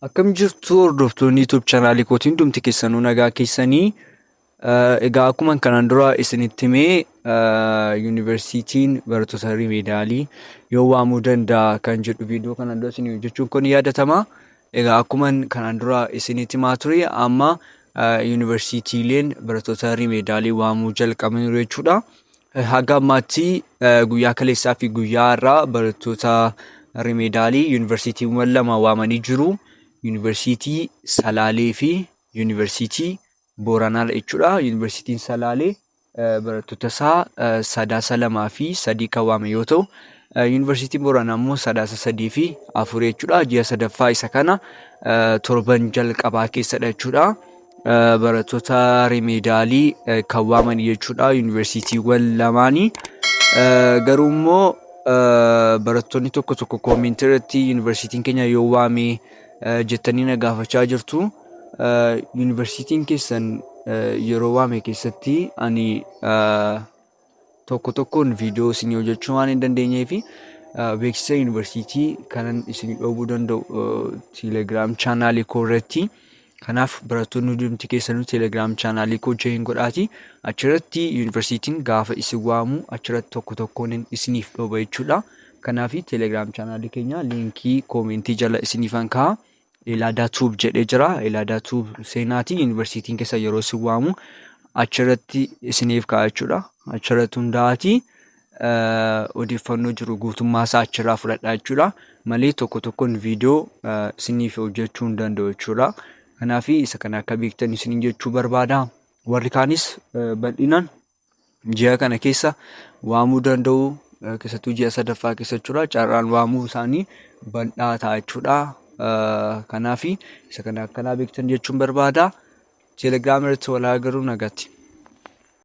Akkam jirtu hordoftoonni YouTube chaanaalii kootiin dhumti keessanuu nagaa keessanii. Egaa akkuma kanaan dura isinitti himee yuunivarsiitiin barattoota rimeedaalii yoo waamuu danda'a kan jedhu viidiyoo kanaan dura isin hojjechuun kun yaadatama. Egaa akkuma kanaan dura isinitti himaa ture amma yuunivarsiitiileen barattoota rimeedaalii waamuu jalqabaniiru jechuudha. Haga ammaatti guyyaa kaleessaa fi guyyaa har'aa barattoota rimeedaalii yuunivarsiitiiwwan lama waamanii jiru. Yuunivarsiitii Salaalee fi Yuunivarsiitii Booranaadha jechuudha. Yuunivarsiitiin Salaalee barattoota isaa sadaasa 2 fi 3 kan waame yoo ta'u, Yuunivarsiitiin Booranaa immoo sadaasa 3 fi 4 jechuudha. Ji'a sadaffaa isa kana torban jalqabaa keessadha jechuudha. Barattoota rimeedaalii kan waaman jechuudha yuunivarsiitiiwwan lamaanii. Garuu immoo barattoonni tokko tokko koomentii irratti yuunivarsiitiin keenya yoo waame jettanii na gaafachaa jirtu. Yuunivarsiitiin keessan yeroo waame keessatti ani tokko tokkoon viidiyoo isin hojjechuu waan hin dandeenyeef beeksisa yuunivarsiitii kanan isin dhoobuu danda'u Telegiraam chaanaalii koo irratti. Kanaaf barattoonni hundumti keessanuu Telegiraam chaanaalii koo join godhaati. Achirratti yuunivarsiitiin gaafa isin waamu achirratti tokko tokkoon isiniif dhooba jechuudha. Kanaaf Telegiraam chaanaalii keenya liinkii koomentii jala isiniifan ka'a. Elaadaa Tuub jedhee jira. Elaadaa Tuub seenaati. Yuunivarsiitiin keessa yeroo isin waamu achirratti isiniif ka'a jechuudha. Achirratti hundaa'aati odeeffannoo jiru guutummaa isaa achirraa fudhadhaa jechuudha. Malee tokko tokkoon viidiyoo isiniif hojjechuu hin danda'u jechuudha. Kanaaf isa kana akka beektan isiniin jechuu barbaada. Warri kaanis bal'inaan ji'a kana keessa waamuu danda'u. Keessattuu ji'a sadaffaa keessa jechuudha. Carraan waamuu isaanii bal'aa ta'a jechuudha. Kanaaf isa kana akkanaa beektan jechuun barbaada. Telegiraam irratti walaa garuu nagaatti.